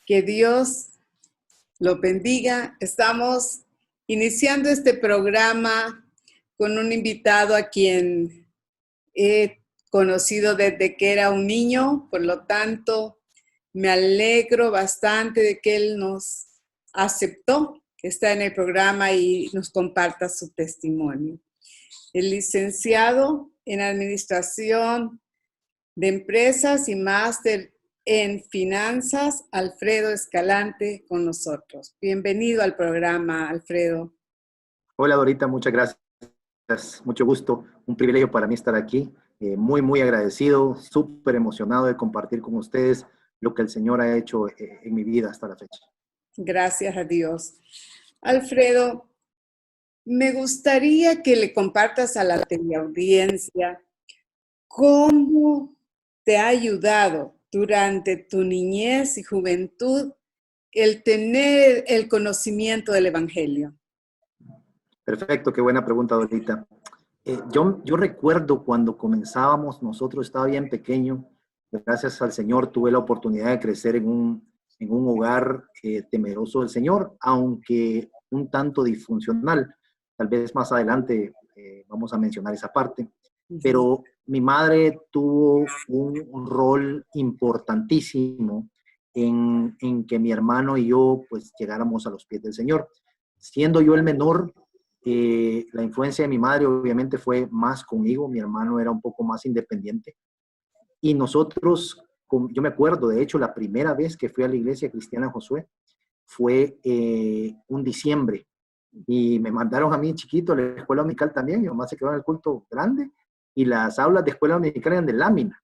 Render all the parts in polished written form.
Que Dios lo bendiga. Estamos iniciando este programa con un invitado a quien he conocido desde que era un niño, por lo tanto, me alegro bastante de que él nos aceptó, que está en el programa y nos comparta su testimonio. El licenciado en Administración de Empresas y máster en Finanzas, Alfredo Escalante, con nosotros. Bienvenido al programa, Alfredo. Hola Dorita, muchas gracias. Mucho gusto, un privilegio para mí estar aquí. Muy agradecido, súper emocionado de compartir con ustedes lo que el Señor ha hecho en mi vida hasta la fecha. Gracias a Dios. Alfredo, me gustaría que le compartas a la teleaudiencia cómo te ha ayudado durante tu niñez y juventud el tener el conocimiento del Evangelio. Perfecto, qué buena pregunta, Dorita. Yo recuerdo cuando comenzábamos, nosotros estaba bien pequeño, gracias al Señor tuve la oportunidad de crecer en un hogar temeroso del Señor, aunque un tanto disfuncional. Tal vez más adelante vamos a mencionar esa parte. Pero mi madre tuvo un rol importantísimo en que mi hermano y yo pues llegáramos a los pies del Señor. Siendo yo el menor, la influencia de mi madre obviamente fue más conmigo, mi hermano era un poco más independiente. Y nosotros, yo me acuerdo, de hecho, la primera vez que fui a la iglesia cristiana Josué fue un diciembre. Y me mandaron a mí chiquito a la escuela dominical también, mi mamá se quedó en el culto grande, y las aulas de escuela dominical eran de lámina,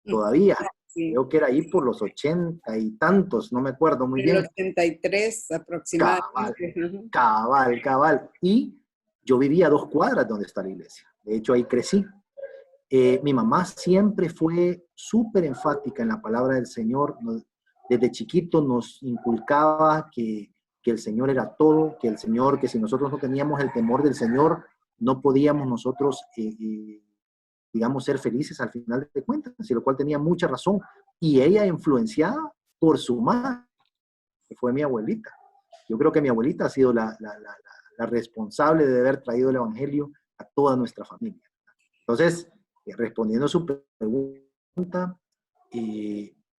todavía. Sí. Creo que era ahí por los 80 y tantos, no me acuerdo muy bien. En el 83 aproximadamente. Cabal. Y yo vivía a 2 cuadras donde está la iglesia. De hecho, ahí crecí. Mi mamá siempre fue súper enfática en la palabra del Señor. Desde chiquito nos inculcaba que el Señor era todo, que el Señor, que si nosotros no teníamos el temor del Señor, no podíamos nosotros, digamos, ser felices al final de cuentas, y lo cual tenía mucha razón. Y ella influenciada por su madre, que fue mi abuelita. Yo creo que mi abuelita ha sido la responsable de haber traído el Evangelio a toda nuestra familia. Entonces, respondiendo a su pregunta,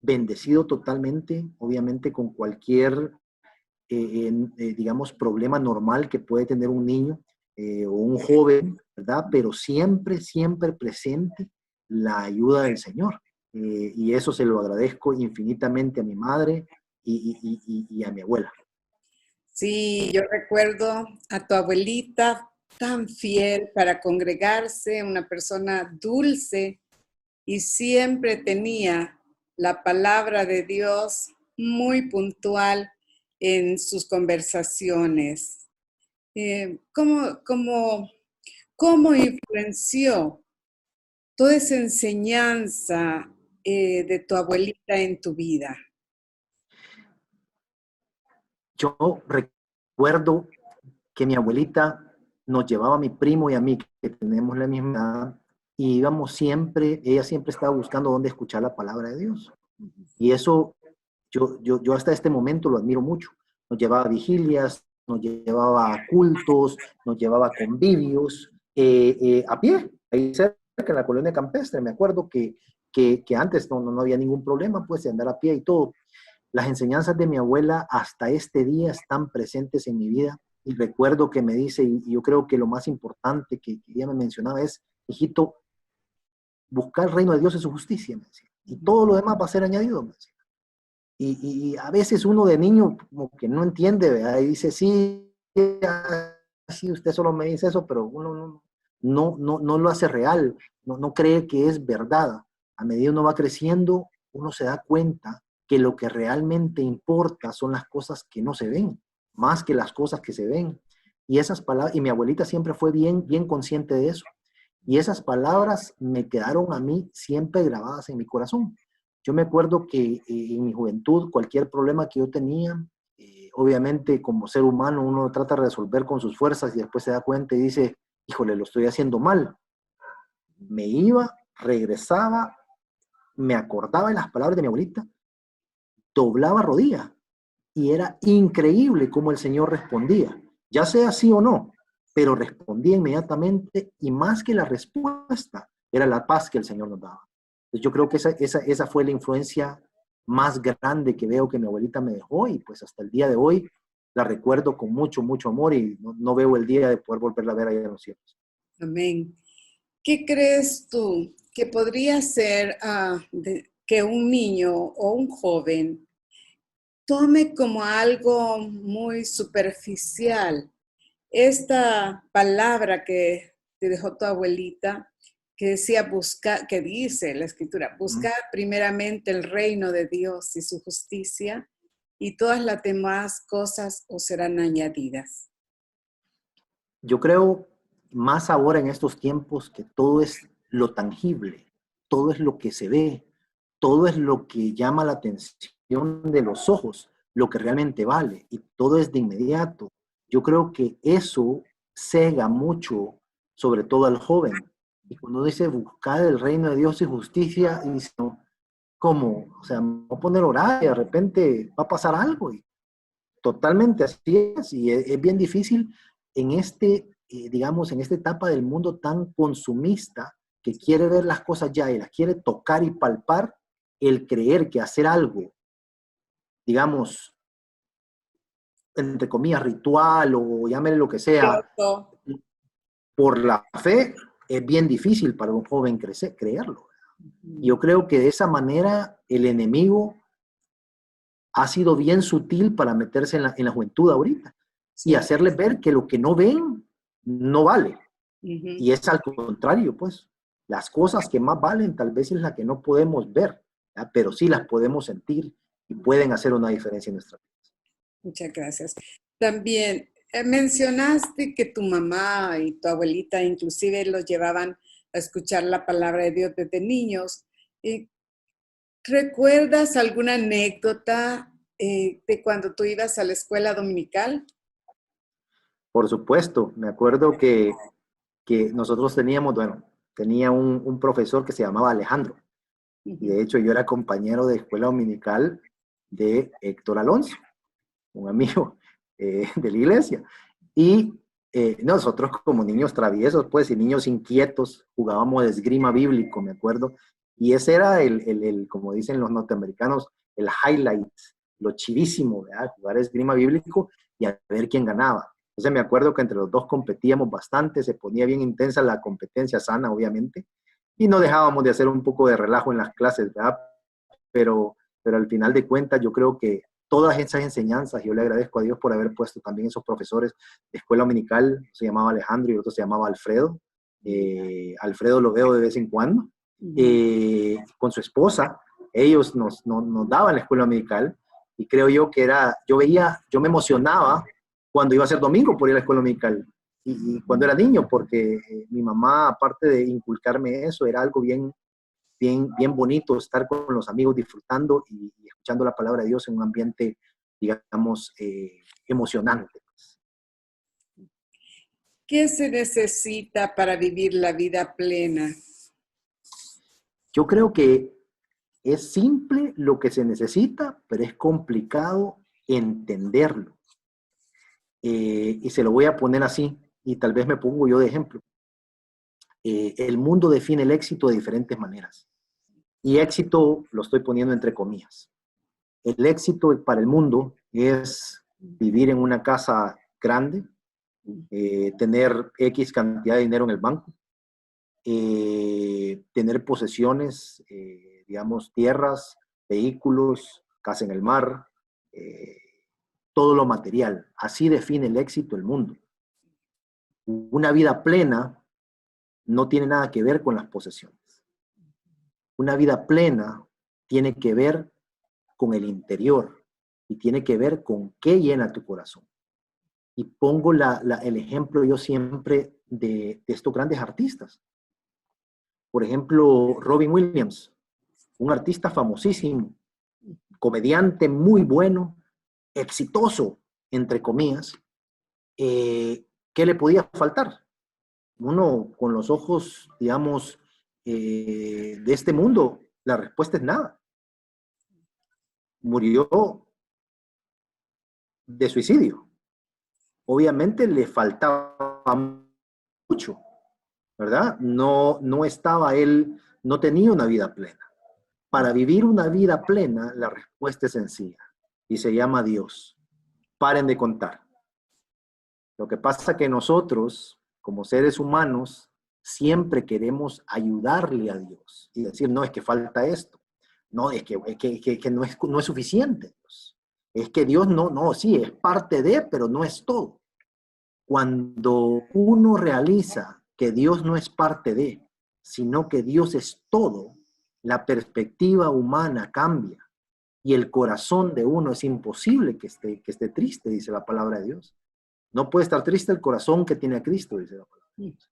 bendecido totalmente, obviamente con cualquier, digamos, problema normal que puede tener un niño o un joven, ¿verdad? Pero siempre presente la ayuda del Señor. Y eso se lo agradezco infinitamente a mi madre y a mi abuela. Sí, yo recuerdo a tu abuelita tan fiel para congregarse, una persona dulce y siempre tenía la palabra de Dios muy puntual en sus conversaciones. ¿Cómo influenció toda esa enseñanza de tu abuelita en tu vida? Yo recuerdo que mi abuelita nos llevaba a mi primo y a mí, que tenemos la misma edad, y íbamos siempre, ella siempre estaba buscando dónde escuchar la palabra de Dios. Y eso yo hasta este momento lo admiro mucho. Nos llevaba a vigilias, nos llevaba a cultos, nos llevaba a convivios, a pie, ahí cerca en la colonia campestre. Me acuerdo que antes no había ningún problema, pues, de andar a pie y todo. Las enseñanzas de mi abuela hasta este día están presentes en mi vida. Y recuerdo que me dice, y yo creo que lo más importante que ella me mencionaba es, hijito, buscar el reino de Dios y su justicia, me decía. Y todo lo demás va a ser añadido, me decía. Y a veces uno de niño como que no entiende, ¿verdad? Y dice, sí, usted solo me dice eso, pero uno no lo hace real, no cree que es verdad. A medida uno va creciendo, uno se da cuenta que lo que realmente importa son las cosas que no se ven, más que las cosas que se ven. Y esas palabras, y mi abuelita siempre fue bien consciente de eso. Y esas palabras me quedaron a mí siempre grabadas en mi corazón. Yo me acuerdo que en mi juventud, cualquier problema que yo tenía, obviamente como ser humano uno trata de resolver con sus fuerzas y después se da cuenta y dice, híjole, lo estoy haciendo mal. Me iba, regresaba, me acordaba de las palabras de mi abuelita, doblaba rodilla y era increíble cómo el Señor respondía, ya sea sí o no, pero respondía inmediatamente y más que la respuesta, era la paz que el Señor nos daba. Entonces yo creo que esa fue la influencia más grande que veo que mi abuelita me dejó y pues hasta el día de hoy la recuerdo con mucho, mucho amor y no veo el día de poder volverla a ver allá en los cielos. Amén. ¿Qué crees tú que podría ser que un niño o un joven tome como algo muy superficial esta palabra que te dejó tu abuelita, que decía buscar, que dice la escritura, buscar primeramente el reino de Dios y su justicia, y todas las demás cosas os serán añadidas? Yo creo más ahora en estos tiempos que todo es lo tangible, todo es lo que se ve, todo es lo que llama la atención de los ojos, lo que realmente vale, y todo es de inmediato. Yo creo que eso cega mucho, sobre todo al joven. Y cuando dice buscar el reino de Dios y justicia, dice, no, ¿cómo? O sea, me voy a poner a orar y de repente va a pasar algo. Y totalmente así es, y es bien difícil en digamos, en esta etapa del mundo tan consumista que quiere ver las cosas ya y las quiere tocar y palpar, el creer que hacer algo, digamos, entre comillas, ritual o llámele lo que sea, Cierto. por la fe, es bien difícil para un joven creerlo. Y yo creo que de esa manera el enemigo ha sido bien sutil para meterse en la juventud ahorita y Sí. hacerles ver que lo que no ven no vale. Ujú. Y es al contrario, pues. Las cosas que más valen tal vez es la que no podemos ver, ¿ya? Pero sí las podemos sentir y pueden hacer una diferencia en nuestra vida. Muchas gracias. También mencionaste que tu mamá y tu abuelita inclusive los llevaban a escuchar la palabra de Dios desde niños. ¿Y recuerdas alguna anécdota de cuando tú ibas a la escuela dominical? Por supuesto, me acuerdo que nosotros teníamos, bueno, tenía un profesor que se llamaba Alejandro. Y Ujú. de hecho yo era compañero de escuela dominical de Héctor Alonso, un amigo de la iglesia. Y nosotros como niños traviesos, pues, y niños inquietos, jugábamos de esgrima bíblico, me acuerdo. Y ese era como dicen los norteamericanos, el highlight, lo chivísimo, ¿verdad? Jugar esgrima bíblico y a ver quién ganaba. Entonces me acuerdo que entre los dos competíamos bastante, se ponía bien intensa la competencia sana, obviamente, y no dejábamos de hacer un poco de relajo en las clases, ¿verdad? Pero al final de cuentas yo creo que todas esas enseñanzas, yo le agradezco a Dios por haber puesto también esos profesores de escuela dominical, se llamaba Alejandro y otro se llamaba Alfredo. Alfredo lo veo de vez en cuando, Ujú. con su esposa, ellos nos daban la escuela dominical y creo yo que yo me emocionaba cuando iba a ser domingo por ir a la escuela dominical y cuando era niño, porque mi mamá, aparte de inculcarme eso, era algo bien bonito estar con los amigos disfrutando y escuchando la palabra de Dios en un ambiente, digamos, emocionante. ¿Qué se necesita para vivir la vida plena? Yo creo que es simple lo que se necesita, pero es complicado entenderlo. Y se lo voy a poner así, y tal vez me pongo yo de ejemplo. El mundo define el éxito de diferentes maneras. Y éxito lo estoy poniendo entre comillas. El éxito para el mundo es vivir en una casa grande, tener X cantidad de dinero en el banco, tener posesiones, digamos, tierras, vehículos, casa en el mar, eh, todo lo material. Así define el éxito el mundo. Una vida plena no tiene nada que ver con las posesiones. Una vida plena tiene que ver con el interior y tiene que ver con qué llena tu corazón. Y pongo el ejemplo yo siempre de estos grandes artistas. Por ejemplo, Robin Williams, un artista famosísimo, comediante muy bueno, exitoso, entre comillas. ¿Qué le podía faltar? Uno con los ojos, digamos, de este mundo, la respuesta es nada. Murió de suicidio. Obviamente le faltaba mucho, ¿verdad? No estaba él, no tenía una vida plena. Para vivir una vida plena, la respuesta es sencilla y se llama Dios. Paren de contar. Lo que pasa es que nosotros, como seres humanos, siempre queremos ayudarle a Dios y decir, no, es que falta esto. No, es que no es suficiente. Pues. Es que Dios no, sí, es parte de, pero no es todo. Cuando uno realiza que Dios no es parte de, sino que Dios es todo, la perspectiva humana cambia y el corazón de uno es imposible que esté triste, dice la palabra de Dios. No puede estar triste el corazón que tiene a Cristo, dice la palabra de Dios.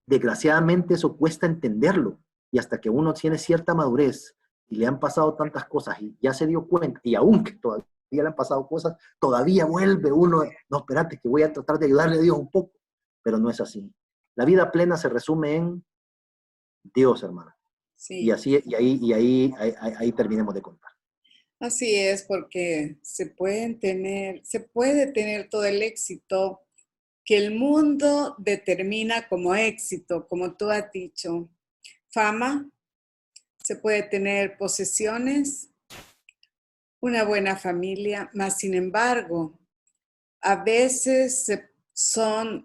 Desgraciadamente eso cuesta entenderlo y hasta que uno tiene cierta madurez y le han pasado tantas cosas y ya se dio cuenta, y aunque todavía le han pasado cosas, todavía vuelve uno, no, espérate, que voy a tratar de ayudarle a Dios un poco, pero no es así. La vida plena se resume en Dios, hermano. Sí. Y así, ahí terminemos de contar. Así es, porque se puede tener todo el éxito que el mundo determina como éxito, como tú has dicho. Fama, se puede tener posesiones, una buena familia, mas sin embargo, a veces son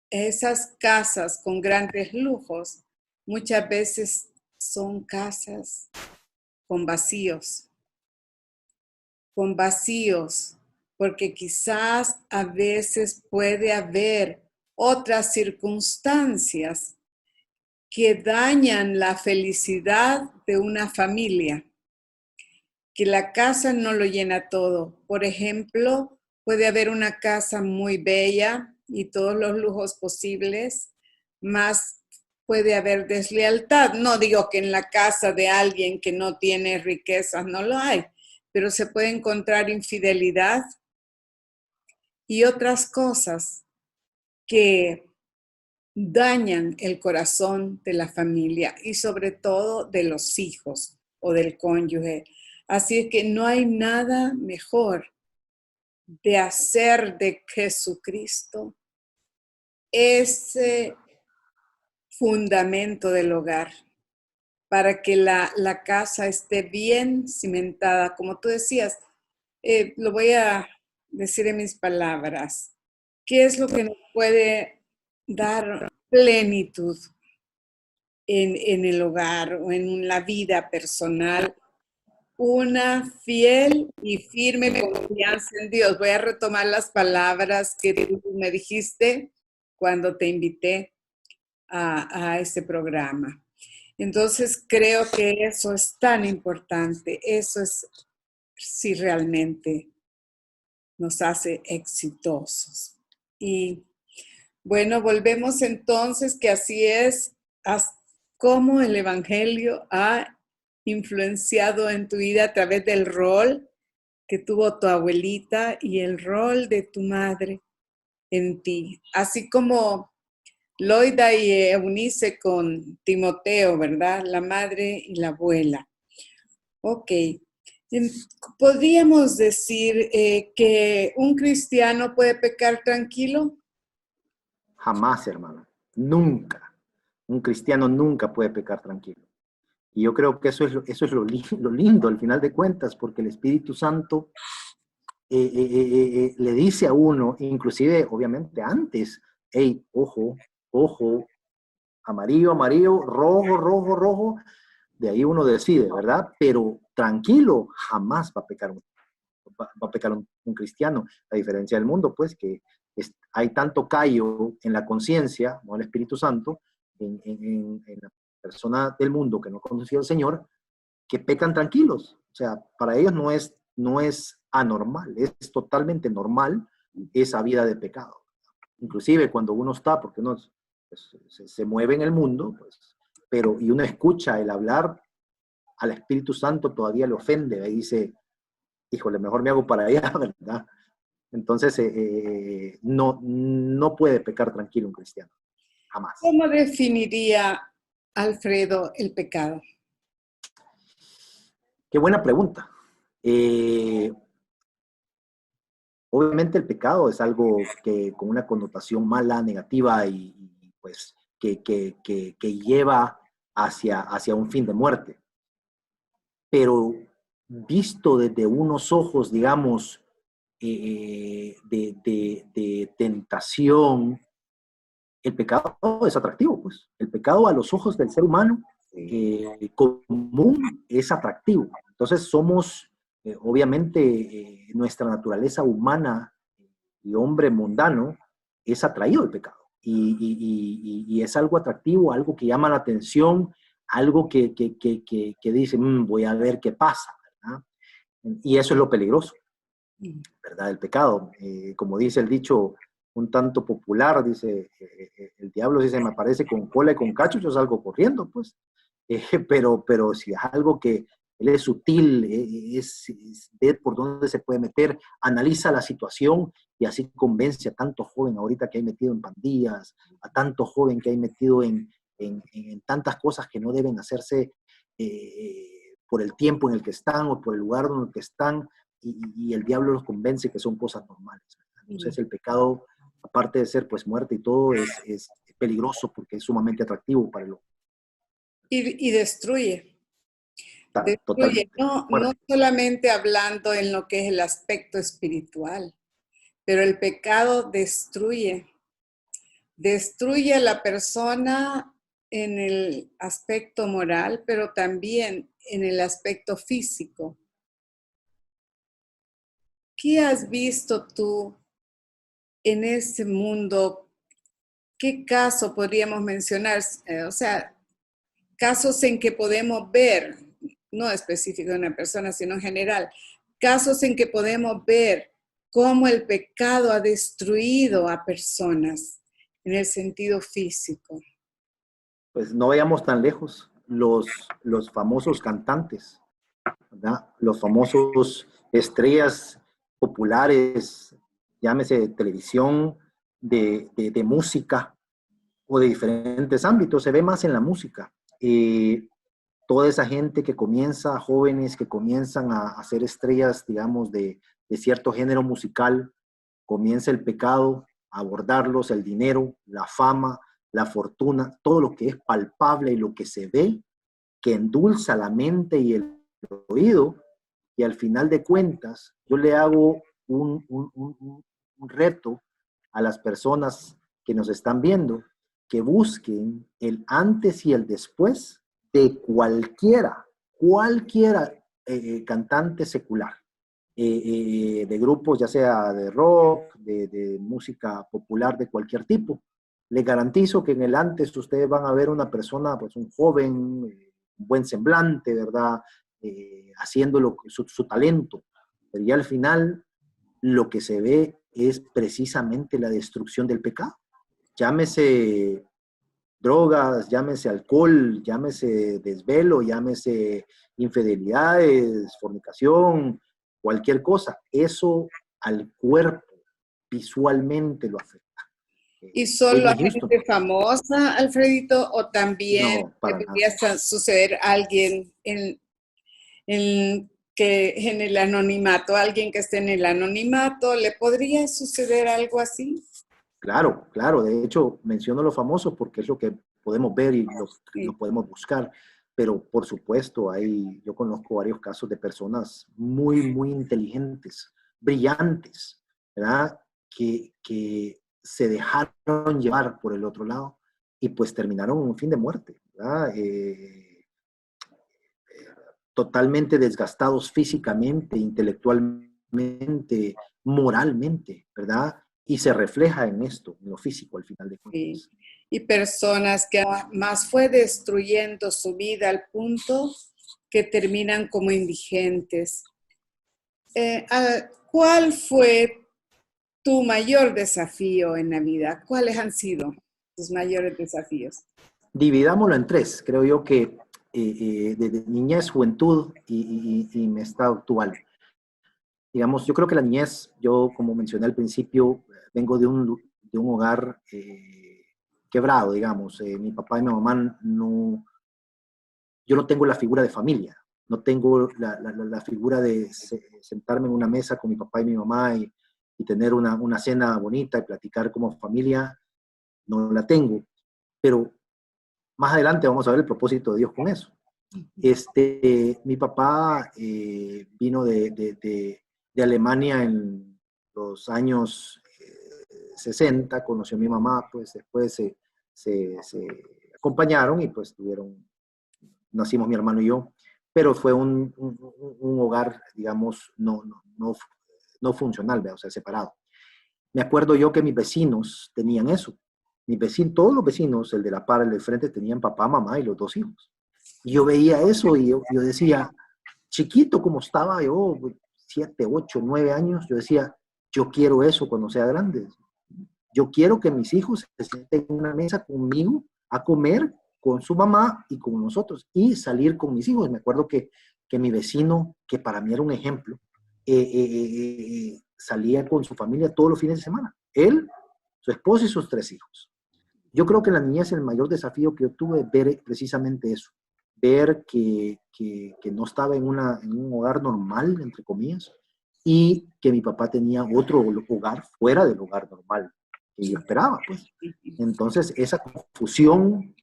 esas casas con grandes lujos, muchas veces son casas con vacíos, porque quizás a veces puede haber otras circunstancias que dañan la felicidad de una familia, que la casa no lo llena todo. Por ejemplo, puede haber una casa muy bella y todos los lujos posibles, más puede haber deslealtad. No digo que en la casa de alguien que no tiene riquezas no lo hay, pero se puede encontrar infidelidad y otras cosas que dañan el corazón de la familia y sobre todo de los hijos o del cónyuge. Así es que no hay nada mejor de hacer de Jesucristo ese fundamento del hogar para que la casa esté bien cimentada. Como tú decías, lo voy a decir en mis palabras. ¿Qué es lo que nos puede dar plenitud en el hogar o en la vida personal? Una fiel y firme confianza en Dios. Voy a retomar las palabras que tú me dijiste cuando te invité a este programa. Entonces creo que eso es tan importante. Eso es si realmente nos hace exitosos. Y bueno, volvemos entonces que así es cómo el Evangelio ha influenciado en tu vida a través del rol que tuvo tu abuelita y el rol de tu madre en ti. Así como Loida y Eunice con Timoteo, ¿verdad? La madre y la abuela. Ok. ¿Podríamos decir que un cristiano puede pecar tranquilo? Jamás, hermano. Nunca. Un cristiano nunca puede pecar tranquilo. Y yo creo que eso es lo lindo al final de cuentas, porque el Espíritu Santo le dice a uno, inclusive, obviamente, antes, hey, ojo, ojo, amarillo, amarillo, rojo, rojo, rojo, de ahí uno decide, ¿verdad? Pero tranquilo, jamás va a pecar un cristiano, a diferencia del mundo, pues, que hay tanto callo en la conciencia, no el Espíritu Santo, en la persona del mundo que no conoció al Señor, que pecan tranquilos. O sea, para ellos no es anormal, es totalmente normal esa vida de pecado. Inclusive cuando uno está, porque uno pues, se mueve en el mundo, pues, y uno escucha el hablar al Espíritu Santo, todavía le ofende, y dice, híjole, mejor me hago para allá, ¿verdad? Entonces, no puede pecar tranquilo un cristiano, jamás. ¿Cómo definiría Alfredo el pecado? Qué buena pregunta. Obviamente el pecado es algo que con una connotación mala, negativa y pues que lleva hacia un fin de muerte. Pero visto desde unos ojos, digamos, de tentación, el pecado es atractivo, pues. El pecado a los ojos del ser humano común es atractivo. Entonces somos, obviamente, nuestra naturaleza humana y hombre mundano es atraído al pecado. Y es algo atractivo, algo que llama la atención, algo que dice, voy a ver qué pasa, ¿verdad? Y eso es lo peligroso, ¿verdad? El pecado. Como dice el dicho un tanto popular, dice, el diablo si se me aparece con cola y con cacho, yo salgo corriendo, pues. Pero si es algo que él es sutil, ve por dónde se puede meter, analiza la situación y así convence a tanto joven ahorita que hay metido en pandillas, a tanto joven que hay metido en tantas cosas que no deben hacerse por el tiempo en el que están o por el lugar en el que están, y el diablo los convence que son cosas normales. Entonces el pecado, aparte de ser pues muerte y todo, es peligroso porque es sumamente atractivo para el hombre. Y destruye. Destruye, Totalmente. no Muerte. solamente hablando en lo que es el aspecto espiritual, pero el pecado destruye. Destruye a la persona en el aspecto moral, pero también en el aspecto físico. ¿Qué has visto tú en este mundo? ¿Qué caso podríamos mencionar? O sea, casos en que podemos ver, no específico de una persona, sino en general, casos en que podemos ver cómo el pecado ha destruido a personas en el sentido físico. Pues no vayamos tan lejos. Los famosos cantantes, ¿verdad? Los famosos estrellas populares, llámese de televisión, de música o de diferentes ámbitos, se ve más en la música. Toda esa gente que comienza, jóvenes que comienzan a ser estrellas, digamos, de cierto género musical, comienza el pecado a abordarlos, el dinero, la fama, la fortuna, todo lo que es palpable y lo que se ve, que endulza la mente y el oído, y al final de cuentas, yo le hago un reto a las personas que nos están viendo, que busquen el antes y el después de cualquiera cantante secular, de grupos, ya sea de rock, de música popular de cualquier tipo. Les garantizo que en el antes ustedes van a ver una persona, pues un joven, un buen semblante, ¿verdad? Haciendo su talento. Pero ya al final lo que se ve es precisamente la destrucción del pecado. Llámese drogas, llámese alcohol, llámese desvelo, llámese infidelidades, fornicación, cualquier cosa. Eso al cuerpo visualmente lo afecta. ¿Y solo a Whitney Houston, gente famosa, Alfredito, o también no, le para nada. podría suceder a alguien en el anonimato, alguien que esté en el anonimato, ¿le podría suceder algo así? Claro, claro. De hecho, menciono lo famoso porque es lo que podemos ver y lo Sí. podemos buscar. Pero por supuesto, yo conozco varios casos de personas muy, muy inteligentes, brillantes, ¿verdad? Que se dejaron llevar por el otro lado y pues terminaron en un fin de muerte, ¿verdad? Totalmente desgastados físicamente, intelectualmente, moralmente, ¿verdad? Y se refleja en esto, en lo físico al final de Sí. cuentas. Y personas que más fue destruyendo su vida al punto que terminan como indigentes. ¿Cuál fue tu mayor desafío en la vida? ¿Cuáles han sido tus mayores desafíos? Dividámoslo en tres, creo yo que de niñez, juventud y mi estado actual. Digamos, yo creo que la niñez, yo como mencioné al principio, vengo de un hogar quebrado, digamos. Mi papá y mi mamá no, yo no tengo la figura de familia, no tengo la figura de sentarme en una mesa con mi papá y mi mamá y tener una cena bonita y platicar como familia, no la tengo. Pero más adelante vamos a ver el propósito de Dios con eso. Mi papá vino de Alemania en los años 60, conoció a mi mamá, pues después se acompañaron y pues nacimos mi hermano y yo, pero fue un hogar, digamos, no funcional, ¿ve? O sea, separado. Me acuerdo yo que mis vecinos tenían eso. Todos los vecinos, el de la par, el de frente, tenían papá, mamá y los 2 hijos. Y yo veía eso y yo decía, chiquito como estaba yo, 7, 8, 9 años, yo decía, yo quiero eso cuando sea grande. Yo quiero que mis hijos se sienten en una mesa conmigo a comer con su mamá y con nosotros y salir con mis hijos. Me acuerdo que mi vecino, que para mí era un ejemplo, salía con su familia todos los fines de semana. Él, su esposa y sus 3 hijos. Yo creo que en la niñez el mayor desafío que yo tuve es ver precisamente eso. Ver que no estaba en un hogar normal, entre comillas, y que mi papá tenía otro hogar fuera del hogar normal que yo esperaba, pues. Entonces, esa confusión,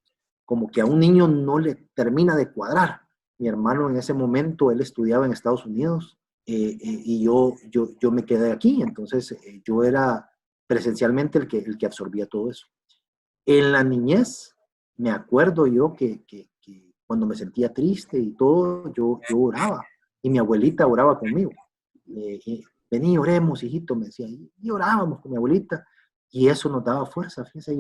como que a un niño no le termina de cuadrar. Mi hermano en ese momento, él estudiaba en Estados Unidos y yo me quedé aquí, entonces yo era presencialmente el que absorbía todo eso. En la niñez, me acuerdo yo que cuando me sentía triste y todo, yo oraba y mi abuelita oraba conmigo. Vení, oremos, hijito, me decía, y orábamos con mi abuelita y eso nos daba fuerza. Fíjense,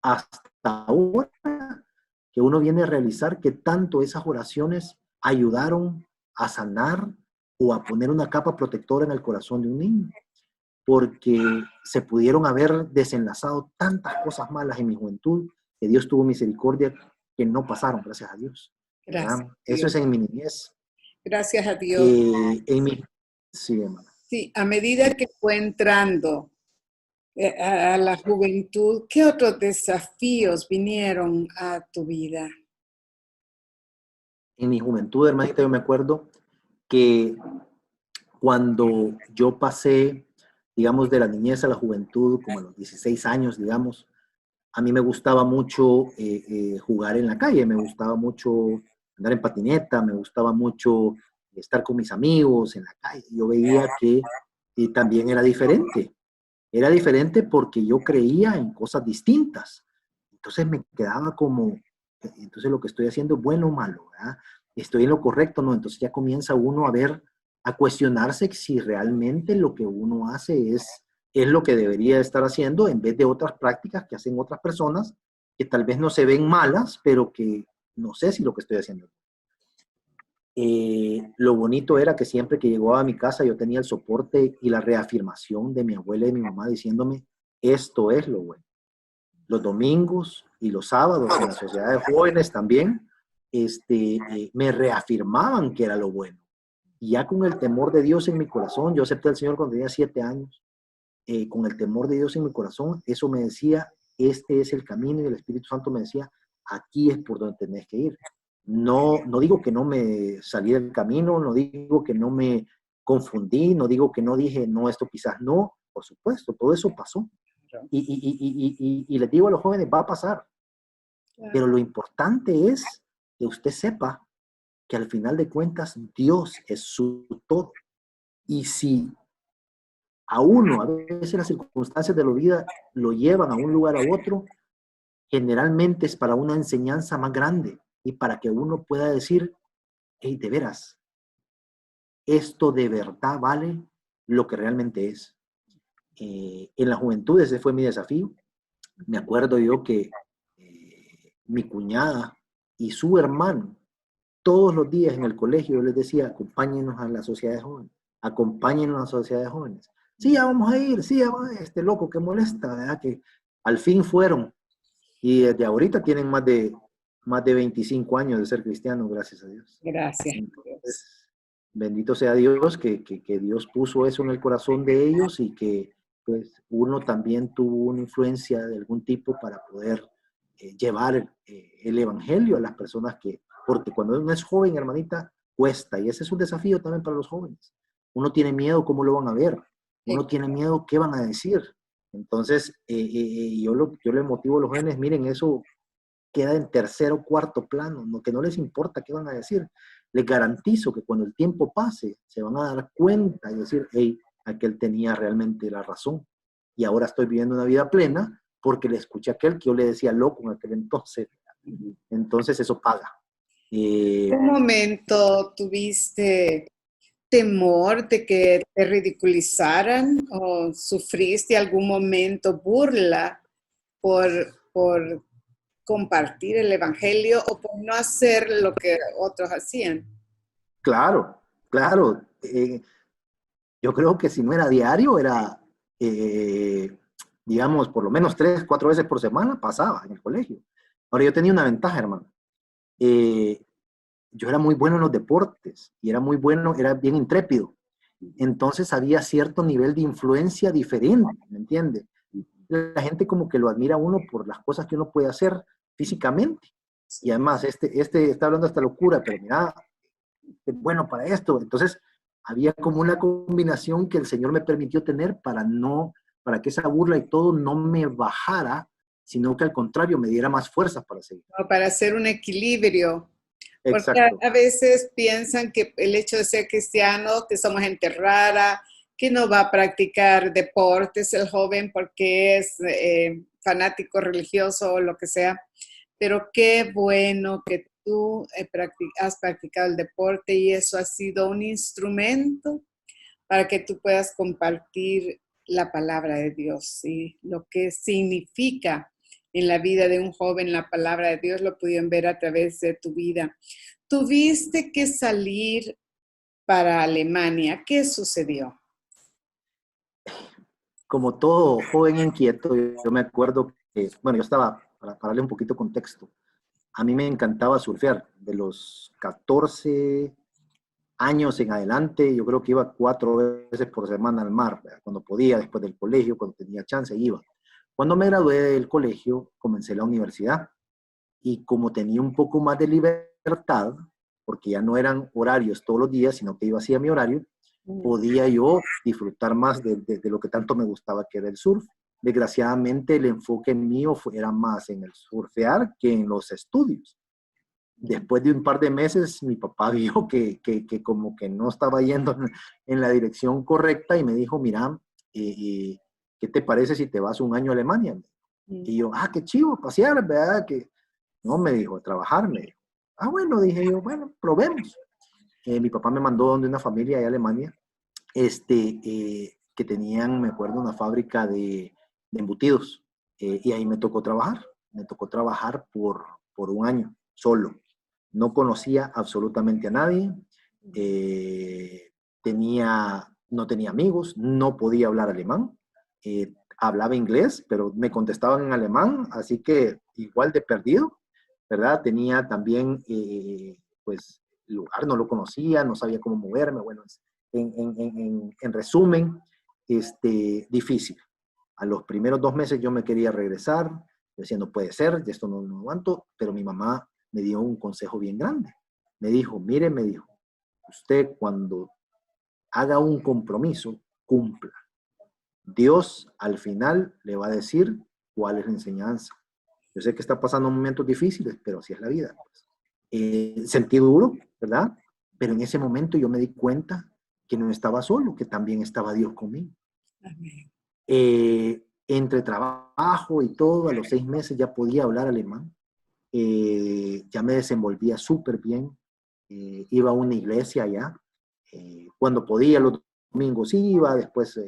hasta ahora que uno viene a realizar que tanto esas oraciones ayudaron a sanar o a poner una capa protectora en el corazón de un niño, porque se pudieron haber desenlazado tantas cosas malas en mi juventud, que Dios tuvo misericordia, que no pasaron, gracias a Dios. Gracias. Eso es en mi niñez. Gracias a Dios. Sí, hermano. Sí, a medida que fue entrando a la juventud, ¿qué otros desafíos vinieron a tu vida? En mi juventud, hermanita, yo me acuerdo que cuando yo pasé, digamos, de la niñez a la juventud, como a los 16 años, digamos, a mí me gustaba mucho jugar en la calle, me gustaba mucho andar en patineta, me gustaba mucho estar con mis amigos en la calle. Yo veía que también era diferente. Era diferente porque yo creía en cosas distintas. Entonces me quedaba como, entonces lo que estoy haciendo es bueno o malo, ¿verdad? Estoy en lo correcto, ¿no? Entonces ya comienza uno a cuestionarse si realmente lo que uno hace es lo que debería estar haciendo en vez de otras prácticas que hacen otras personas que tal vez no se ven malas, pero que no sé si lo que estoy haciendo. Lo bonito era que siempre que llegaba a mi casa yo tenía el soporte y la reafirmación de mi abuela y mi mamá diciéndome, esto es lo bueno. Los domingos y los sábados en la sociedad de jóvenes también me reafirmaban que era lo bueno. Y ya con el temor de Dios en mi corazón, yo acepté al Señor cuando tenía 7 años, con el temor de Dios en mi corazón, eso me decía, este es el camino, y el Espíritu Santo me decía, aquí es por donde tenés que ir. No digo que no me salí del camino, no digo que no me confundí, no digo que no dije, no, esto quizás no, por supuesto, todo eso pasó. Y les digo a los jóvenes, va a pasar. Pero lo importante es que usted sepa que al final de cuentas Dios es su todo. Y si a uno, a veces las circunstancias de la vida lo llevan a un lugar a otro, generalmente es para una enseñanza más grande y para que uno pueda decir, hey, de veras, esto de verdad vale lo que realmente es. En la juventud ese fue mi desafío. Me acuerdo yo que mi cuñada y su hermano, todos los días en el colegio, yo les decía, acompáñenos a la sociedad de jóvenes, acompáñenos a la sociedad de jóvenes. Sí, ya vamos a ir, sí, ya va, este loco que molesta, ¿verdad? Que al fin fueron. Y desde ahorita tienen más de 25 años de ser cristianos, gracias a Dios. Gracias. Entonces, bendito sea Dios que Dios puso eso en el corazón de ellos y que pues uno también tuvo una influencia de algún tipo para poder llevar el evangelio a las personas porque cuando uno es joven, hermanita, cuesta, y ese es un desafío también para los jóvenes. Uno tiene miedo cómo lo van a ver, Uno tiene miedo, ¿qué van a decir? Entonces, yo le motivo a los jóvenes, miren, eso queda en tercer o cuarto plano, que no les importa qué van a decir. Les garantizo que cuando el tiempo pase, se van a dar cuenta y decir, hey, aquel tenía realmente la razón. Y ahora estoy viviendo una vida plena porque le escuché a aquel que yo le decía loco en aquel entonces. Entonces eso paga. ¿En un momento tuviste temor de que te ridiculizaran o sufriste algún momento burla por compartir el evangelio o por no hacer lo que otros hacían? Claro, claro. Yo creo que si no era diario, era, digamos, por lo menos 3, 4 veces por semana pasaba en el colegio. Ahora yo tenía una ventaja, hermano. Eh, yo era muy bueno en los deportes y era muy bueno, era bien intrépido. Entonces había cierto nivel de influencia diferente, ¿me entiende? La gente como que lo admira a uno por las cosas que uno puede hacer físicamente. Y además, este está hablando esta locura, pero mira, es bueno para esto. Entonces, había como una combinación que el Señor me permitió tener para que esa burla y todo no me bajara, sino que al contrario me diera más fuerzas para seguir. O para hacer un equilibrio. Porque Exacto. a veces piensan que el hecho de ser cristiano, que somos gente rara, que no va a practicar deportes el joven porque es fanático religioso o lo que sea. Pero qué bueno que tú has practicado el deporte y eso ha sido un instrumento para que tú puedas compartir la palabra de Dios y lo que significa en la vida de un joven la palabra de Dios lo pudieron ver a través de tu vida. Tuviste que salir para Alemania. ¿Qué sucedió? Como todo joven inquieto, yo me acuerdo que, bueno, yo estaba, para darle un poquito de contexto, a mí me encantaba surfear. De los 14 años en adelante, yo creo que iba 4 veces por semana al mar, ¿verdad? Cuando podía, después del colegio, cuando tenía chance, iba. Cuando me gradué del colegio, comencé la universidad y como tenía un poco más de libertad, porque ya no eran horarios todos los días, sino que iba así a mi horario, podía yo disfrutar más de lo que tanto me gustaba, que era el surf. Desgraciadamente, el enfoque mío era más en el surfear que en los estudios. Después de un par de meses, mi papá vio que como que no estaba yendo en la dirección correcta y me dijo, mira, ¿qué te parece si te vas un año a Alemania? Y yo, qué chivo, pasear, ¿verdad? Que no, me dijo, a trabajar, me dijo. Bueno, dije yo, bueno, probemos. Mi papá me mandó donde una familia de Alemania, que tenían, me acuerdo, una fábrica de embutidos. Y ahí me tocó trabajar. Me tocó trabajar por un año, solo. No conocía absolutamente a nadie. No tenía amigos, no podía hablar alemán. Hablaba inglés, pero me contestaban en alemán, así que igual de perdido, ¿verdad? Tenía también, pues, el lugar no lo conocía, no sabía cómo moverme, bueno, en resumen, difícil. A los primeros 2 meses yo me quería regresar, decía, no puede ser, de esto no aguanto, pero mi mamá me dio un consejo bien grande. Me dijo, mire, me dijo, usted cuando haga un compromiso, cumpla. Dios al final le va a decir cuál es la enseñanza. Yo sé que está pasando momentos difíciles, pero así es la vida. Sentí duro, ¿verdad? Pero en ese momento yo me di cuenta que no estaba solo, que también estaba Dios conmigo. Amén. Entre trabajo y todo, a los 6 meses ya podía hablar alemán. Ya me desenvolvía súper bien. Iba a una iglesia allá. Cuando podía, los domingos iba, después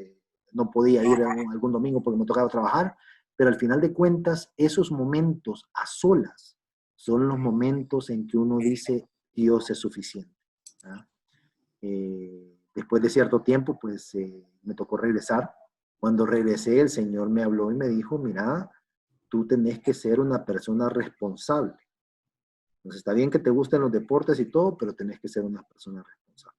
no podía ir algún domingo porque me tocaba trabajar, pero al final de cuentas, esos momentos a solas son los momentos en que uno dice, Dios es suficiente. Después de cierto tiempo, pues me tocó regresar. Cuando regresé, el Señor me habló y me dijo, mira, tú tenés que ser una persona responsable. Entonces, está bien que te gusten los deportes y todo, pero tenés que ser una persona responsable.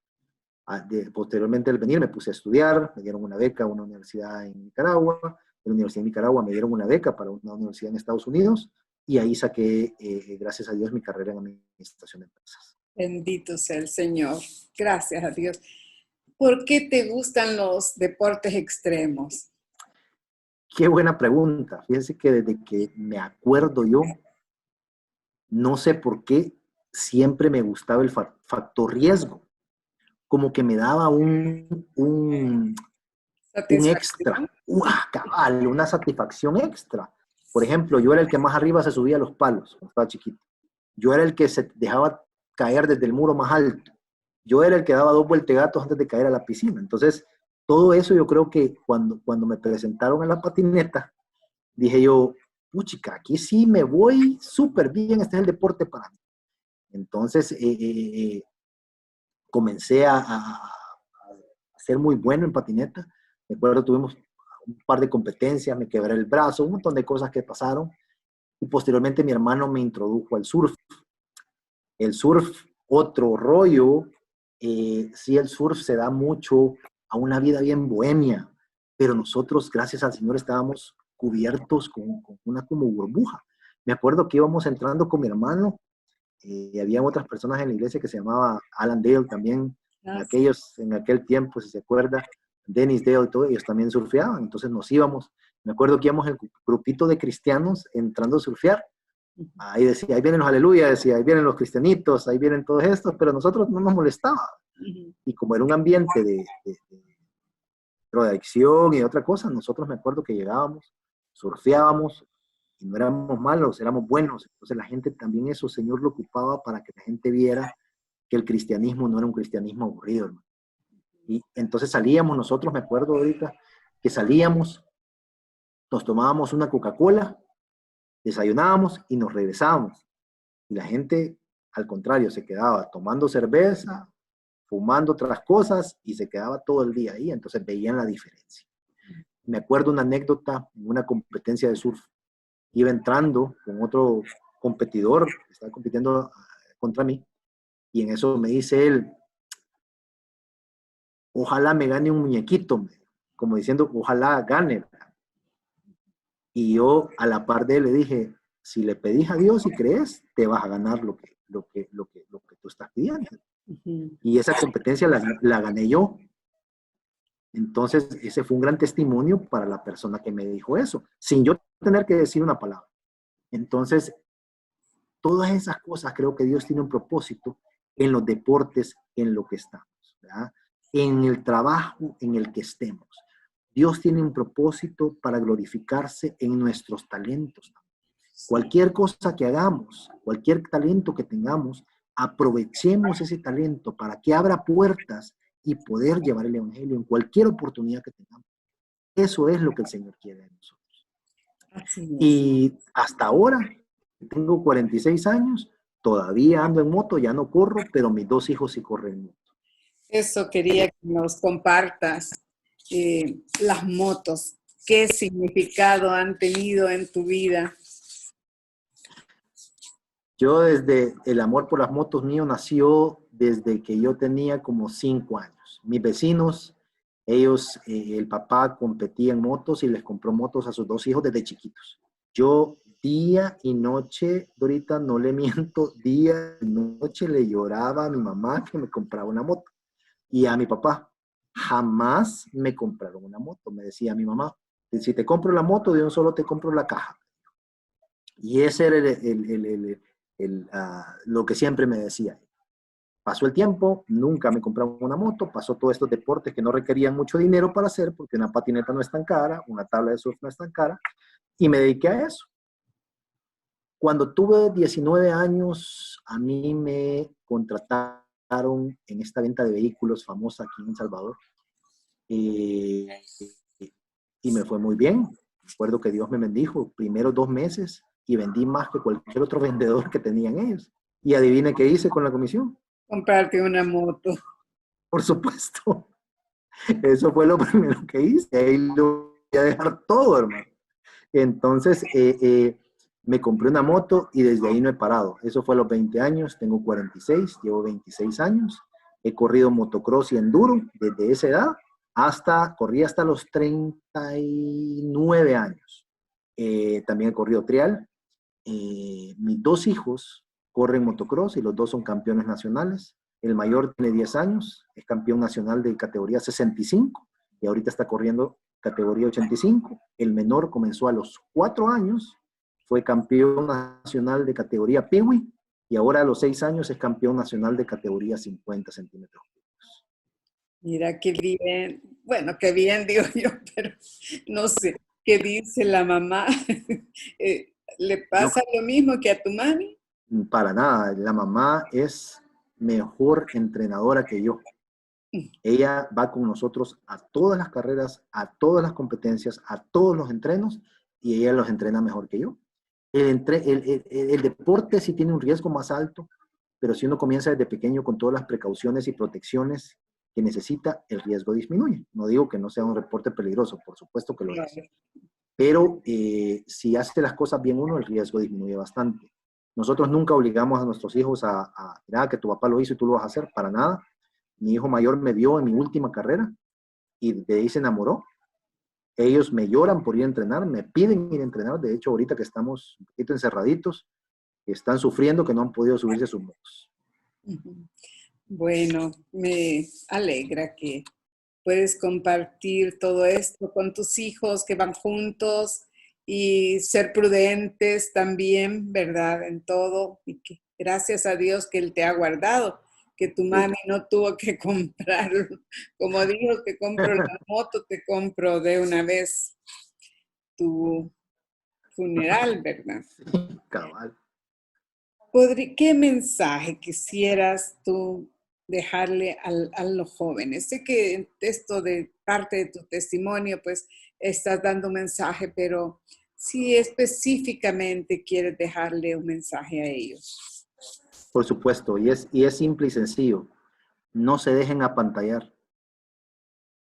Posteriormente al venir me puse a estudiar, me dieron una beca a una universidad en Nicaragua, de la Universidad de Nicaragua me dieron una beca para una universidad en Estados Unidos y ahí saqué, gracias a Dios, mi carrera en administración de empresas. Bendito sea el Señor. Gracias a Dios. ¿Por qué te gustan los deportes extremos? Qué buena pregunta. Fíjense que desde que me acuerdo yo, no sé por qué, siempre me gustaba el factor riesgo. Como que me daba un extra, ¿Satisfacción? cabal, una satisfacción extra. Por ejemplo, yo era el que más arriba se subía a los palos cuando estaba chiquito. Yo era el que se dejaba caer desde el muro más alto. Yo era el que daba 2 vueltegatos antes de caer a la piscina. Entonces, todo eso yo creo que cuando me presentaron en la patineta, dije yo, puchica, aquí sí me voy súper bien, este es el deporte para mí. Entonces, comencé a ser muy bueno en patineta. Me acuerdo, tuvimos un par de competencias, me quebré el brazo, un montón de cosas que pasaron. Y posteriormente mi hermano me introdujo al surf. El surf, otro rollo. Sí, el surf se da mucho a una vida bien bohemia, pero nosotros, gracias al Señor, estábamos cubiertos con una como burbuja. Me acuerdo que íbamos entrando con mi hermano, y había otras personas en la iglesia que se llamaba Alan Dale también, en aquel tiempo, si se acuerda, Dennis Dale y todo, ellos también surfeaban, entonces nos íbamos. Me acuerdo que íbamos en el grupito de cristianos entrando a surfear. Ahí decía, ahí vienen los aleluya, decía, ahí vienen los cristianitos, ahí vienen todos estos, pero a nosotros no nos molestaba. Y como era un ambiente de drogadicción y otra cosa, nosotros me acuerdo que llegábamos, surfeábamos, y no éramos malos, éramos buenos. Entonces la gente también eso, Señor, lo ocupaba para que la gente viera que el cristianismo no era un cristianismo aburrido, hermano. Y entonces salíamos nosotros, me acuerdo ahorita, que salíamos, nos tomábamos una Coca-Cola, desayunábamos y nos regresábamos. Y la gente, al contrario, se quedaba tomando cerveza, fumando otras cosas y se quedaba todo el día ahí. Entonces veían la diferencia. Me acuerdo una anécdota en una competencia de surf. Iba entrando con otro competidor que estaba compitiendo contra mí y en eso me dice él, ojalá me gane un muñequito, como diciendo, ojalá gane. Y yo a la par de él le dije, si le pedís a Dios y crees, te vas a ganar lo que tú estás pidiendo. Y esa competencia la gané yo. Entonces, ese fue un gran testimonio para la persona que me dijo eso, sin yo tener que decir una palabra. Entonces, todas esas cosas creo que Dios tiene un propósito en los deportes, en lo que estamos, ¿verdad? En el trabajo en el que estemos. Dios tiene un propósito para glorificarse en nuestros talentos. Cualquier cosa que hagamos, cualquier talento que tengamos, aprovechemos ese talento para que abra puertas y poder llevar el evangelio en cualquier oportunidad que tengamos. Eso es lo que el Señor quiere de nosotros. Y hasta ahora, tengo 46 años, todavía ando en moto, ya no corro, pero mis 2 hijos sí corren en moto. Eso quería que nos compartas, las motos. ¿Qué significado han tenido en tu vida? Yo desde el amor por las motos mío nació desde que yo tenía como 5 años. Mis vecinos, ellos, el papá competía en motos y les compró motos a sus 2 hijos desde chiquitos. Yo día y noche, Dorita, no le miento, día y noche le lloraba a mi mamá que me compraba una moto. Y a mi papá, jamás me compraron una moto. Me decía mi mamá, si te compro la moto, de un solo te compro la caja. Y ese era lo que siempre me decía. Pasó el tiempo, nunca me compraron una moto, pasó todos estos deportes que no requerían mucho dinero para hacer, porque una patineta no es tan cara, una tabla de surf no es tan cara, y me dediqué a eso. Cuando tuve 19 años, a mí me contrataron en esta venta de vehículos famosa aquí en El Salvador, y me fue muy bien. Recuerdo que Dios me bendijo, primero 2 meses, y vendí más que cualquier otro vendedor que tenían ellos. Y adivine qué hice con la comisión. Comprarte una moto. Por supuesto. Eso fue lo primero que hice. Ahí lo voy a dejar todo, hermano. Entonces, me compré una moto y desde ahí no he parado. Eso fue a los 20 años, tengo 46, llevo 26 años. He corrido motocross y enduro desde esa edad corrí hasta los 39 años. También he corrido trial. Mis 2 hijos corren motocross y los 2 son campeones nacionales. El mayor tiene 10 años, es campeón nacional de categoría 65 y ahorita está corriendo categoría 85. El menor comenzó a los 4 años, fue campeón nacional de categoría Peewee y ahora a los 6 años es campeón nacional de categoría 50 centímetros. Mira qué bien. Bueno, qué bien digo yo, pero no sé. ¿Qué dice la mamá? ¿Le No, pasa lo mismo que a tu mami? para nada, la mamá es mejor entrenadora que yo. Ella va con nosotros a todas las carreras, a todas las competencias, a todos los entrenos y ella los entrena mejor que yo. El deporte sí tiene un riesgo más alto, pero si uno comienza desde pequeño con todas las precauciones y protecciones que necesita, el riesgo disminuye. No digo que no sea un deporte peligroso, por supuesto que lo es. Claro. Pero si hace las cosas bien uno, el riesgo disminuye bastante. Nosotros nunca obligamos a nuestros hijos a que tu papá lo hizo y tú lo vas a hacer, para nada. Mi hijo mayor me vio en mi última carrera y de ahí se enamoró. Ellos me lloran por ir a entrenar, me piden ir a entrenar. De hecho, ahorita que estamos un poquito encerraditos, están sufriendo que no han podido subirse a sus motos. Bueno, me alegra que puedes compartir todo esto con tus hijos que van juntos y ser prudentes también, ¿verdad? En todo. Y que gracias a Dios que Él te ha guardado, que tu Sí, mami no tuvo que comprarlo. Como dijo, te compro la moto, te compro de una vez tu funeral, ¿verdad? cabal. ¿Qué mensaje quisieras tú dejarle a los jóvenes? Sé que esto de parte de tu testimonio, pues estás dando un mensaje, pero si específicamente quieres dejarle un mensaje a ellos. Por supuesto, y es simple y sencillo. No se dejen apantallar.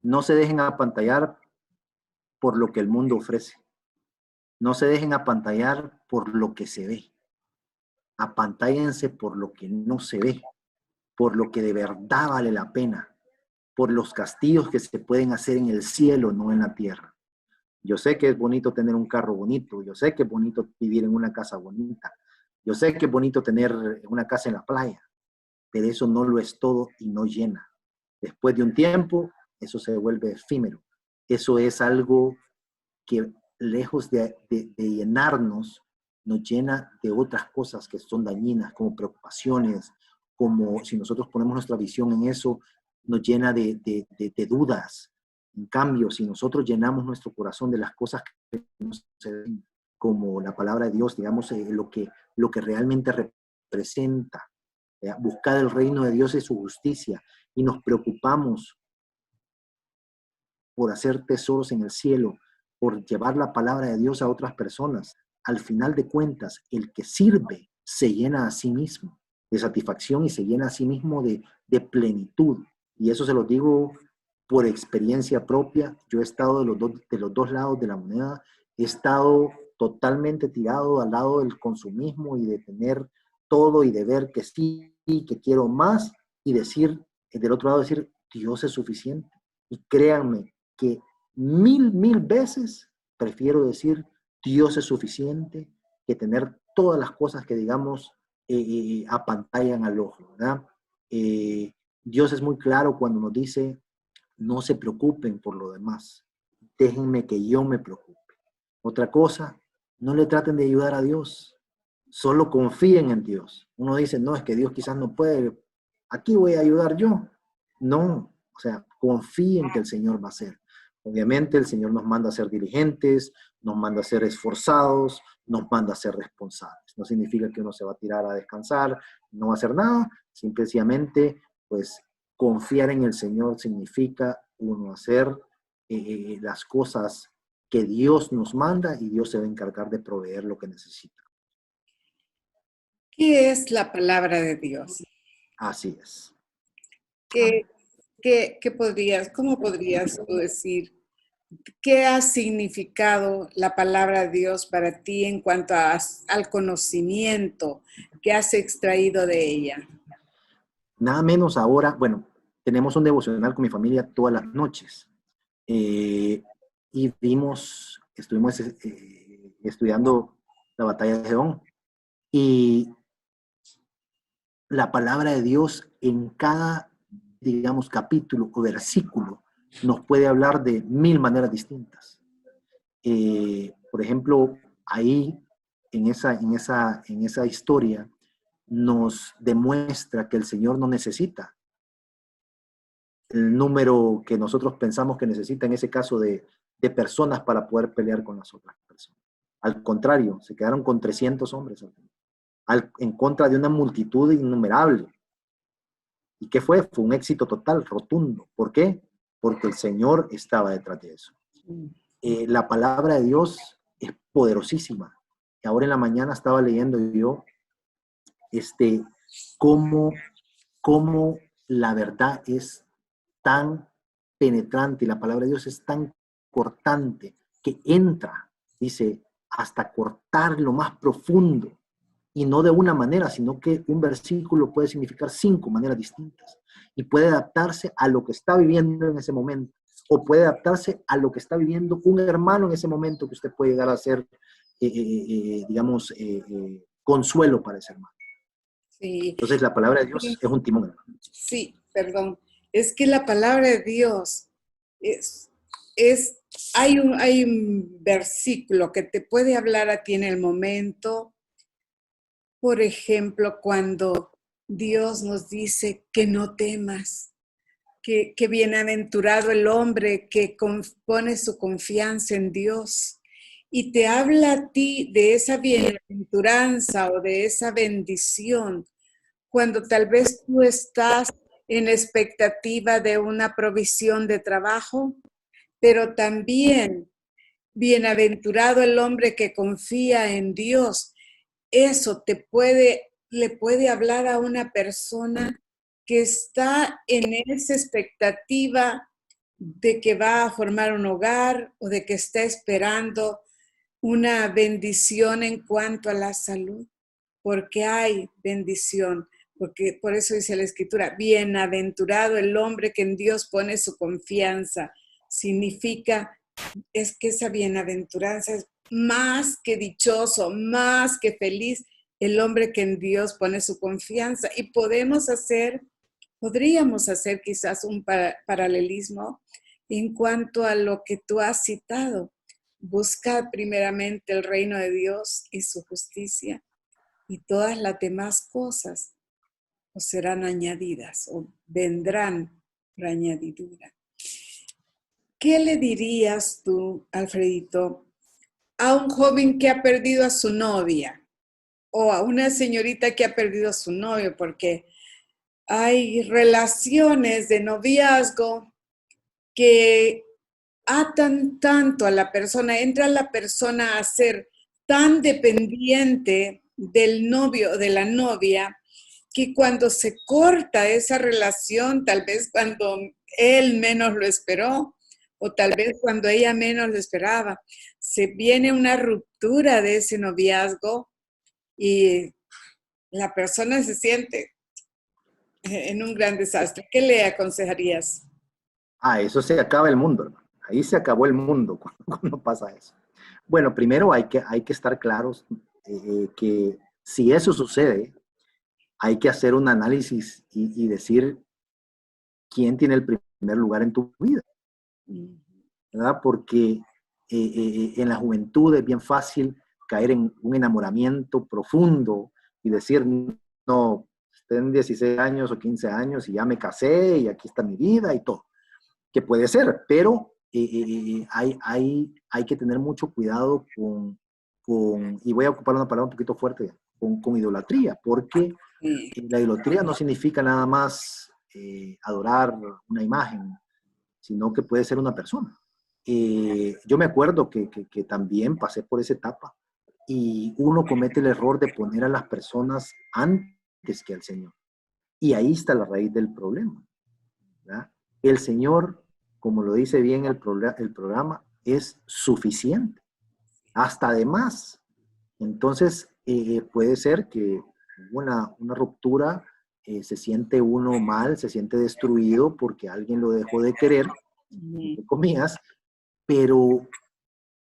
No se dejen apantallar por lo que el mundo ofrece. No se dejen apantallar por lo que se ve. Apantállense por lo que no se ve, por lo que de verdad vale la pena, por los castillos que se pueden hacer en el cielo, no en la tierra. Yo sé que es bonito tener un carro bonito, yo sé que es bonito vivir en una casa bonita, yo sé que es bonito tener una casa en la playa, pero eso no lo es todo y no llena. Después de un tiempo, eso se vuelve efímero. Eso es algo que lejos de llenarnos, nos llena de otras cosas que son dañinas, como preocupaciones, como si nosotros ponemos nuestra visión en eso, nos llena de dudas. En cambio, si nosotros llenamos nuestro corazón de las cosas que nos ven, como la palabra de Dios, digamos, lo que realmente representa, buscar el reino de Dios y su justicia, y nos preocupamos por hacer tesoros en el cielo, por llevar la palabra de Dios a otras personas. Al final de cuentas, el que sirve se llena a sí mismo de satisfacción y se llena a sí mismo de plenitud. Y eso se lo digo por experiencia propia. Yo he estado de los dos lados de la moneda. He estado totalmente tirado al lado del consumismo y de tener todo y de ver que sí, que quiero más y decir, del otro lado decir, Dios es suficiente. Y créanme, que mil veces prefiero decir Dios es suficiente que tener todas las cosas que digamos apantallan al ojo, ¿verdad? Dios es muy claro cuando nos dice no se preocupen por lo demás, déjenme que yo me preocupe. Otra cosa, no le traten de ayudar a Dios, solo confíen en Dios. Uno dice, no, es que Dios quizás no puede, aquí voy a ayudar yo. No, o sea, confíen que el Señor va a hacer. Obviamente el Señor nos manda a ser diligentes, nos manda a ser esforzados, nos manda a ser responsables. No significa que uno se va a tirar a descansar, no va a hacer nada, simplemente, pues, confiar en el Señor significa uno hacer las cosas que Dios nos manda y Dios se va a encargar de proveer lo que necesita. ¿Qué es la palabra de Dios? Así es. ¿Qué, Amén. cómo podrías tú decir qué ha significado la palabra de Dios para ti en cuanto al conocimiento que has extraído de ella? Nada menos ahora, bueno, tenemos un devocional con mi familia todas las noches. Y estuvimos estudiando la batalla de Gedón. Y la palabra de Dios en cada, digamos, capítulo o versículo nos puede hablar de 1000 maneras distintas. Por ejemplo, ahí en esa historia nos demuestra que el Señor no necesita el número que nosotros pensamos que necesita, en ese caso de personas para poder pelear con las otras personas. Al contrario, se quedaron con 300 hombres en contra de una multitud innumerable. ¿Y qué fue? Fue un éxito total, rotundo. ¿Por qué? Porque el Señor estaba detrás de eso. La palabra de Dios es poderosísima. Y ahora en la mañana estaba leyendo yo cómo, cómo la verdad es tan penetrante y la palabra de Dios es tan cortante que entra, dice, hasta cortar lo más profundo. Y no de una manera, sino que un versículo puede significar 5 maneras distintas y puede adaptarse a lo que está viviendo en ese momento, o puede adaptarse a lo que está viviendo un hermano en ese momento que usted puede llegar a ser, digamos, consuelo para ese hermano. Sí. Entonces la palabra de Dios es un timón. Sí, perdón. Es que la palabra de Dios hay un versículo que te puede hablar a ti en el momento. Por ejemplo, cuando Dios nos dice que no temas, que bienaventurado el hombre que pone su confianza en Dios, y te habla a ti de esa bienaventuranza o de esa bendición, cuando tal vez tú estás en expectativa de una provisión de trabajo, pero también bienaventurado el hombre que confía en Dios. Eso le puede hablar a una persona que está en esa expectativa de que va a formar un hogar o de que está esperando una bendición en cuanto a la salud, porque hay bendición, porque por eso dice la Escritura, bienaventurado el hombre que en Dios pone su confianza. Significa, es que esa bienaventuranza es más que dichoso, más que feliz, el hombre que en Dios pone su confianza. Y podríamos hacer quizás un paralelismo en cuanto a lo que tú has citado. Buscad primeramente el reino de Dios y su justicia, y todas las demás cosas os serán añadidas o vendrán por añadidura. ¿Qué le dirías tú, Alfredito, a un joven que ha perdido a su novia o a una señorita que ha perdido a su novio? Porque hay relaciones de noviazgo que atan tanto a la persona, entra la persona a ser tan dependiente del novio o de la novia, que cuando se corta esa relación, tal vez cuando él menos lo esperó, o tal vez cuando ella menos lo esperaba, se viene una ruptura de ese noviazgo y la persona se siente en un gran desastre. ¿Qué le aconsejarías? Eso se acaba el mundo, hermano. Ahí se acabó el mundo cuando pasa eso. Bueno, primero hay que estar claros que si eso sucede, hay que hacer un análisis y decir quién tiene el primer lugar en tu vida, ¿verdad? Porque en la juventud es bien fácil caer en un enamoramiento profundo y decir, no, tengo 16 años o 15 años y ya me casé y aquí está mi vida y todo. Que puede ser, pero hay que tener mucho cuidado y voy a ocupar una palabra un poquito fuerte, con idolatría, porque la idolatría no significa nada más adorar una imagen, sino que puede ser una persona. Yo me acuerdo que también pasé por esa etapa y uno comete el error de poner a las personas antes que al Señor. Y ahí está la raíz del problema, ¿verdad? El Señor, como lo dice bien el programa, es suficiente, hasta de más. Entonces, puede ser que una ruptura, se siente uno mal, se siente destruido porque alguien lo dejó de querer, entre comillas, pero,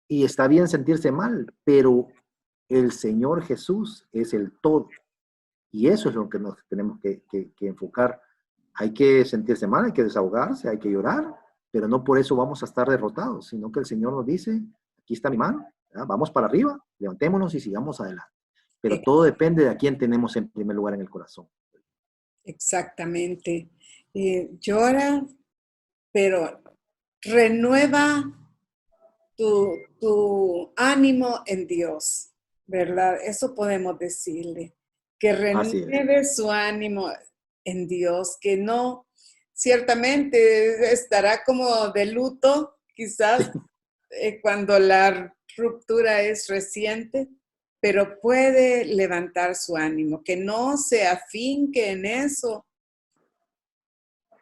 y está bien sentirse mal, pero el Señor Jesús es el todo. Y eso es lo que nos tenemos que enfocar. Hay que sentirse mal, hay que desahogarse, hay que llorar, pero no por eso vamos a estar derrotados, sino que el Señor nos dice, aquí está mi mano, ¿verdad? Vamos para arriba, levantémonos y sigamos adelante. Pero todo depende de a quién tenemos en primer lugar en el corazón. Exactamente. Llora, pero renueva tu ánimo en Dios, ¿verdad? Eso podemos decirle, que Así es. renueve su ánimo en Dios, que no, ciertamente estará como de luto, quizás cuando la ruptura es reciente, pero puede levantar su ánimo, que no se afinque en eso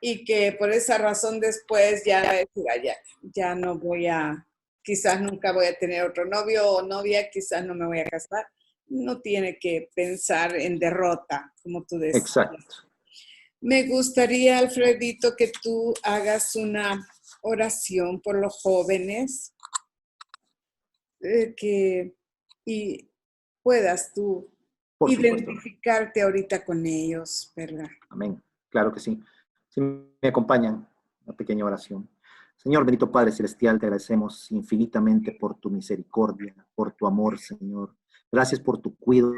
y que por esa razón después ya no voy a, quizás nunca voy a tener otro novio o novia, quizás no me voy a casar. No tiene que pensar en derrota, como tú decías. Exacto. Me gustaría, Alfredito, que tú hagas una oración por los jóvenes y puedas tú Por supuesto. identificarte ahorita con ellos, ¿verdad? Amén. Claro que sí. Si me acompañan, una pequeña oración. Señor, bendito Padre Celestial, te agradecemos infinitamente por tu misericordia, por tu amor, Señor. Gracias por tu cuidado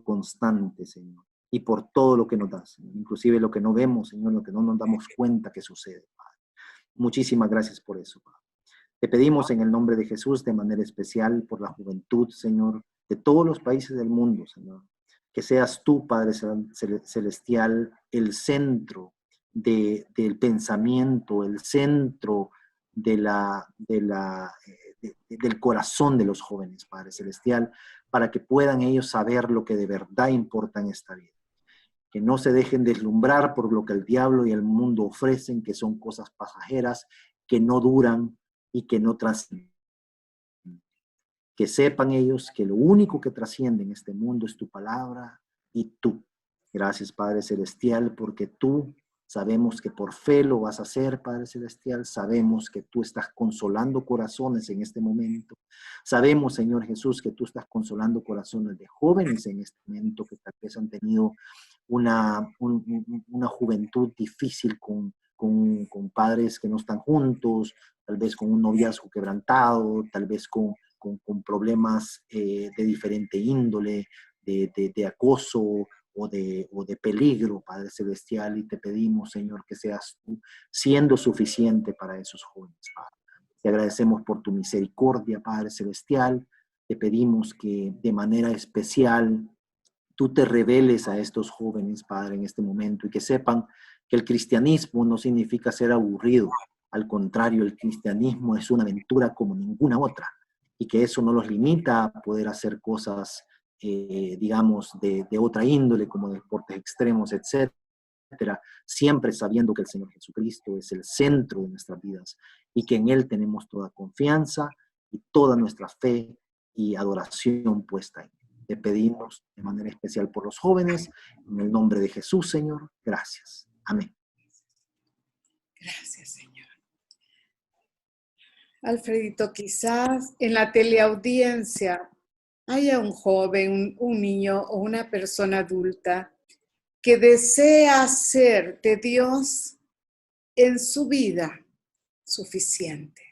constante, Señor, y por todo lo que nos das, Señor. Inclusive lo que no vemos, Señor, lo que no nos damos cuenta que sucede, Padre. Muchísimas gracias por eso, Padre. Te pedimos en el nombre de Jesús, de manera especial, por la juventud, Señor, de todos los países del mundo, Señor. Que seas tú, Padre Celestial, el centro del pensamiento, el centro del corazón de los jóvenes, Padre Celestial, para que puedan ellos saber lo que de verdad importa en esta vida. Que no se dejen deslumbrar por lo que el diablo y el mundo ofrecen, que son cosas pasajeras, que no duran y que no trascienden. Que sepan ellos que lo único que trasciende en este mundo es tu palabra y tú. Gracias, Padre Celestial, porque tú sabemos que por fe lo vas a hacer, Padre Celestial. Sabemos que tú estás consolando corazones en este momento. Sabemos, Señor Jesús, que tú estás consolando corazones de jóvenes en este momento que tal vez han tenido una juventud difícil con padres que no están juntos, tal vez con un noviazgo quebrantado, tal vez con problemas de diferente índole, de acoso o de peligro, Padre Celestial, y te pedimos, Señor, que seas tú siendo suficiente para esos jóvenes, Padre. Te agradecemos por tu misericordia, Padre Celestial. Te pedimos que de manera especial tú te reveles a estos jóvenes, Padre, en este momento, y que sepan que el cristianismo no significa ser aburrido. Al contrario, el cristianismo es una aventura como ninguna otra, y que eso no los limita a poder hacer cosas, digamos, de otra índole, como deportes extremos, etcétera, siempre sabiendo que el Señor Jesucristo es el centro de nuestras vidas y que en Él tenemos toda confianza y toda nuestra fe y adoración puesta en Él. Te pedimos de manera especial por los jóvenes, en el nombre de Jesús, Señor. Gracias. Amén. Gracias, Señor. Alfredito, quizás en la teleaudiencia haya un joven, un niño o una persona adulta que desea hacer de Dios en su vida suficiente.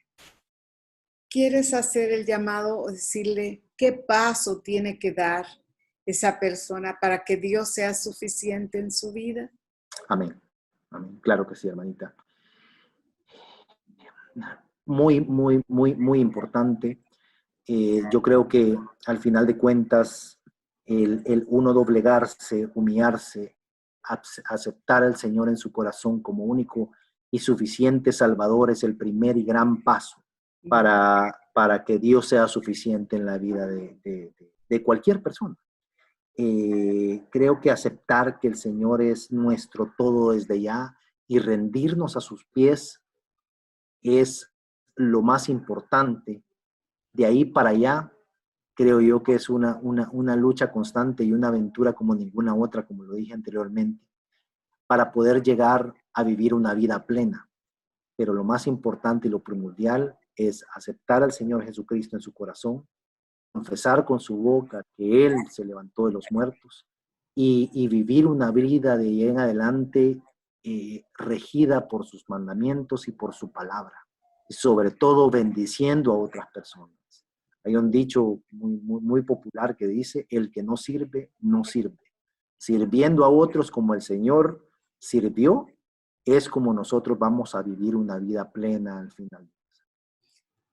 ¿Quieres hacer el llamado o decirle qué paso tiene que dar esa persona para que Dios sea suficiente en su vida? Amén. Amén. Claro que sí, hermanita. Muy, muy, muy, muy importante. Yo creo que al final de cuentas, el uno doblegarse, humillarse, aceptar al Señor en su corazón como único y suficiente Salvador es el primer y gran paso para que Dios sea suficiente en la vida de cualquier persona. Creo que aceptar que el Señor es nuestro todo desde ya y rendirnos a sus pies es lo más importante. De ahí para allá, creo yo que es una lucha constante y una aventura como ninguna otra, como lo dije anteriormente, para poder llegar a vivir una vida plena. Pero lo más importante y lo primordial es aceptar al Señor Jesucristo en su corazón, confesar con su boca que Él se levantó de los muertos y vivir una vida de ahí en adelante regida por sus mandamientos y por su palabra. Y sobre todo bendiciendo a otras personas. Hay un dicho muy popular que dice, el que no sirve, no sirve. Sirviendo a otros como el Señor sirvió, es como nosotros vamos a vivir una vida plena al final.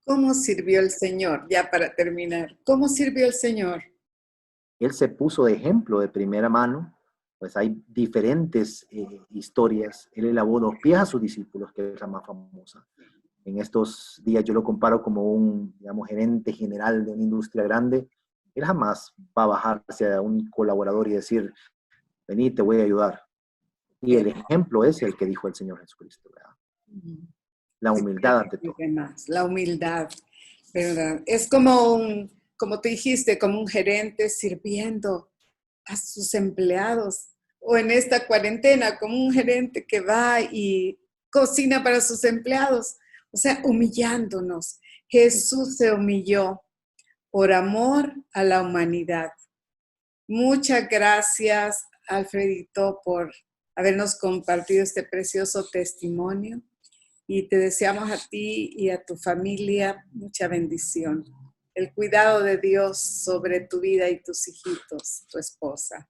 ¿Cómo sirvió el Señor? Ya para terminar, ¿cómo sirvió el Señor? Él se puso de ejemplo de primera mano, pues hay diferentes historias. Él le lavó los pies a sus discípulos, que es la más famosa. En estos días yo lo comparo como un, digamos, gerente general de una industria grande. Él jamás va a bajarse a un colaborador y decir, vení, te voy a ayudar. Y el ejemplo es el que dijo el Señor Jesucristo, ¿verdad? La humildad ante todo. La humildad, ¿verdad? Es como como te dijiste, como un gerente sirviendo a sus empleados. O en esta cuarentena, como un gerente que va y cocina para sus empleados. O sea, humillándonos. Jesús se humilló por amor a la humanidad. Muchas gracias, Alfredito, por habernos compartido este precioso testimonio. Y te deseamos a ti y a tu familia mucha bendición. El cuidado de Dios sobre tu vida y tus hijitos, tu esposa.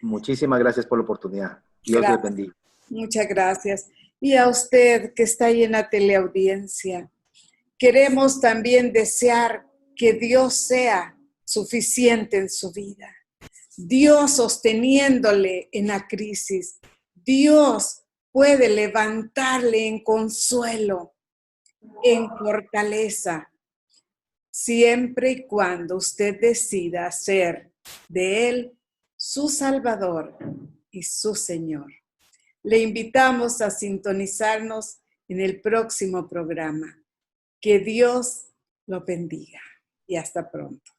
Muchísimas gracias por la oportunidad. Dios les bendiga. Muchas gracias. Y a usted que está ahí en la teleaudiencia, queremos también desear que Dios sea suficiente en su vida. Dios sosteniéndole en la crisis. Dios puede levantarle en consuelo, en fortaleza, siempre y cuando usted decida hacer de Él su Salvador y su Señor. Le invitamos a sintonizarnos en el próximo programa. Que Dios lo bendiga y hasta pronto.